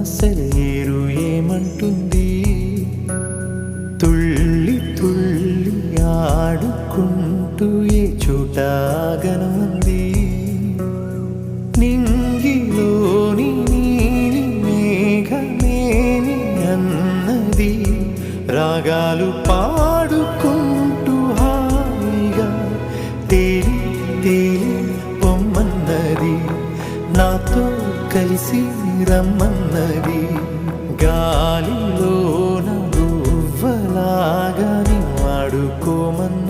సెలయేరు ఏమంటుంది? తుళ్ళి తుళ్ళి ఆడుకుంటూ ఏ చోటాగనుంది? నింగిలోని నీలి మేఘమేమి అన్నది? రాగాలు పాడుకుంటూ హాయిగా తేలి తేలి పొమ్మన్నది, నాతో కలిసి రమ్మన్నది. గాలిలో నా గువ్వలాగా నీ ఆడుకోమన్నది.